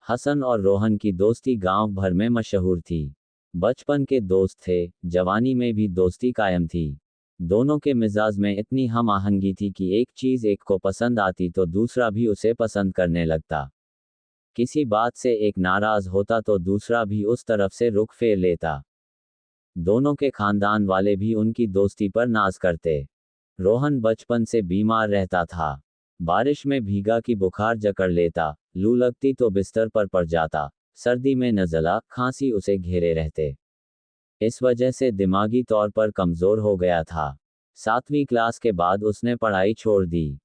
हसन और रोहन की दोस्ती गांव भर में मशहूर थी। बचपन के दोस्त थे, जवानी में भी दोस्ती कायम थी। दोनों के मिजाज में इतनी हम आहंगी थी कि एक चीज एक को पसंद आती तो दूसरा भी उसे पसंद करने लगता। किसी बात से एक नाराज होता तो दूसरा भी उस तरफ से रुख फेर लेता। दोनों के खानदान वाले भी उनकी दोस्ती पर नाज करते। रोहन बचपन से बीमार रहता था। बारिश में भीगा कि बुखार जकड़ लेता, लू लगती तो बिस्तर पर पड़ जाता, सर्दी में नज़ला खांसी उसे घेरे रहते। इस वजह से दिमागी तौर पर कमज़ोर हो गया था। 7वीं क्लास के बाद उसने पढ़ाई छोड़ दी।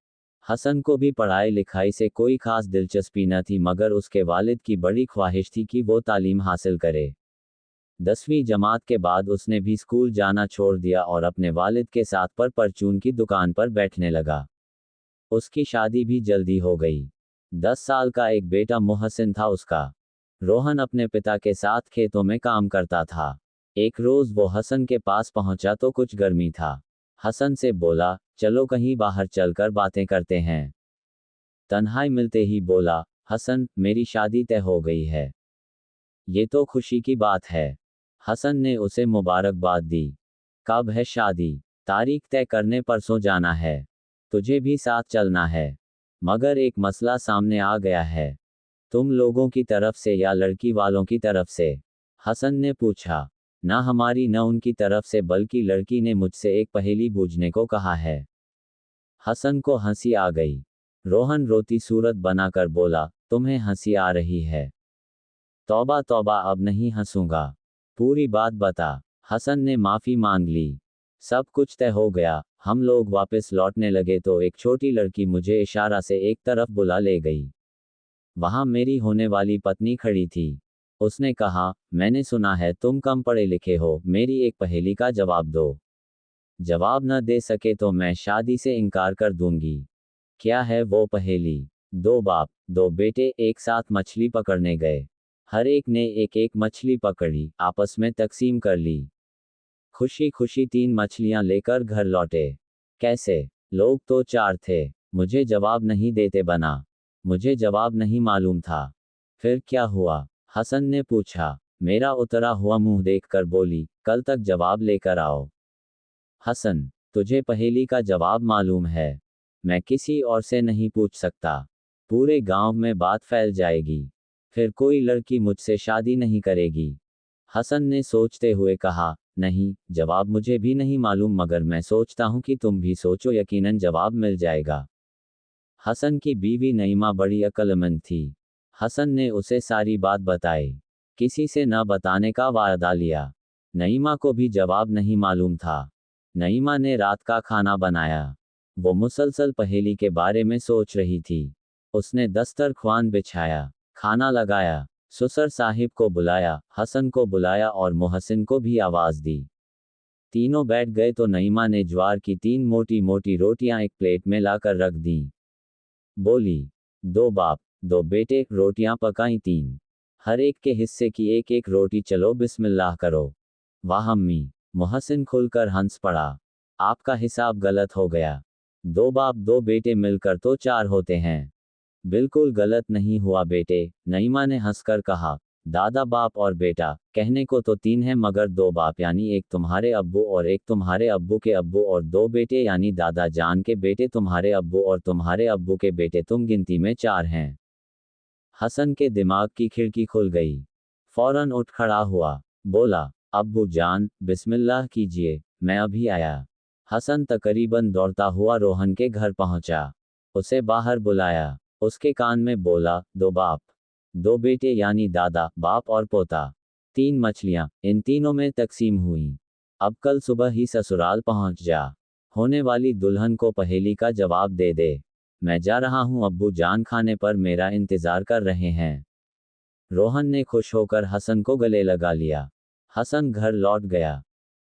हसन को भी पढ़ाई लिखाई से कोई खास दिलचस्पी न थी, मगर उसके वालिद की बड़ी ख्वाहिश थी कि वो तालीम हासिल करे। 10वीं जमात के बाद उसने भी स्कूल जाना छोड़ दिया और अपने वालिद के साथ परचून की दुकान पर बैठने लगा। उसकी शादी भी जल्दी हो गई। 10 साल का एक बेटा मोहसिन था उसका। रोहन अपने पिता के साथ खेतों में काम करता था। एक रोज वो हसन के पास पहुंचा तो कुछ गर्मी था। हसन से बोला, चलो कहीं बाहर चलकर बातें करते हैं। तन्हाई मिलते ही बोला, हसन, मेरी शादी तय हो गई है। ये तो खुशी की बात है। हसन ने उसे मुबारकबाद दी। कब है शादी? तारीख तय करने परसों जाना है। तुझे भी साथ चलना है। मगर एक मसला सामने आ गया है। तुम लोगों की तरफ से या लड़की वालों की तरफ से? हसन ने पूछा। ना हमारी न उनकी तरफ से, बल्कि लड़की ने मुझसे एक पहेली बूझने को कहा है। हसन को हंसी आ गई। रोहन रोती सूरत बनाकर बोला, तुम्हें हंसी आ रही है? तौबा तौबा, अब नहीं हंसूंगा। पूरी बात बता। हसन ने माफी मांग ली। सब कुछ तय हो गया। हम लोग वापस लौटने लगे तो एक छोटी लड़की मुझे इशारा से एक तरफ बुला ले गई। वहां मेरी होने वाली पत्नी खड़ी थी। उसने कहा, मैंने सुना है तुम कम पढ़े लिखे हो, मेरी एक पहेली का जवाब दो। जवाब न दे सके तो मैं शादी से इनकार कर दूंगी। क्या है वो पहेली? 2 बाप 2 बेटे एक साथ मछली पकड़ने गए। हर एक ने एक एक मछली पकड़ी, आपस में तकसीम कर ली। खुशी खुशी 3 मछलियां लेकर घर लौटे। कैसे? लोग तो 4 थे। मुझे जवाब नहीं देते बना। मुझे जवाब नहीं मालूम था। फिर क्या हुआ? हसन ने पूछा। मेरा उतरा हुआ मुंह देखकर बोली, कल तक जवाब लेकर आओ। हसन, तुझे पहेली का जवाब मालूम है? मैं किसी और से नहीं पूछ सकता। पूरे गांव में बात फैल जाएगी। फिर कोई लड़की मुझसे शादी नहीं करेगी। हसन ने सोचते हुए कहा, नहीं, जवाब मुझे भी नहीं मालूम, मगर मैं सोचता हूं कि तुम भी सोचो, यकीनन जवाब मिल जाएगा। हसन की बीवी नईमा बड़ी अक्लमंद थी। हसन ने उसे सारी बात बताई। किसी से न बताने का वादा लिया। नईमा को भी जवाब नहीं मालूम था। नईमा ने रात का खाना बनाया। वो मुसलसल पहेली के बारे में सोच रही थी। उसने दस्तरख्वान बिछाया, खाना लगाया, ससुर साहिब को बुलाया, हसन को बुलाया और मोहसिन को भी आवाज दी। तीनों बैठ गए तो नईमा ने ज्वार की 3 मोटी मोटी रोटियां एक प्लेट में लाकर रख दी। बोली, 2 बाप 2 बेटे रोटियां पकाई 3। हर एक के हिस्से की एक एक रोटी, चलो बिस्मिल्लाह करो। वाह अम्मी! मोहसिन खुलकर हंस पड़ा। आपका हिसाब गलत हो गया। 2 बाप 2 बेटे मिलकर तो 4 होते हैं। बिल्कुल गलत नहीं हुआ बेटे, नईमा ने हंसकर कहा। दादा बाप और बेटा, कहने को तो 3 हैं, मगर 2 बाप यानी एक तुम्हारे अब्बू और एक तुम्हारे अब्बू के अब्बू, और 2 बेटे यानी दादा जान के बेटे तुम्हारे अब्बू और तुम्हारे अब्बू के बेटे, तुम गिनती में 4 हैं। हसन के दिमाग की खिड़की खुल गई। फौरन उठ खड़ा हुआ। बोला, अब्बू जान, बिस्मिल्लाह कीजिए, मैं अभी आया। हसन तकरीबन दौड़ता हुआ रोहन के घर पहुंचा। उसे बाहर बुलाया। उसके कान में बोला, 2 बाप 2 बेटे यानी दादा बाप और पोता। 3 मछलियां, इन तीनों में तकसीम हुई। अब कल सुबह ही ससुराल पहुंच जा। होने वाली दुल्हन को पहेली का जवाब दे दे। मैं जा रहा हूं, अब्बू जान खाने पर मेरा इंतजार कर रहे हैं। रोहन ने खुश होकर हसन को गले लगा लिया। हसन घर लौट गया।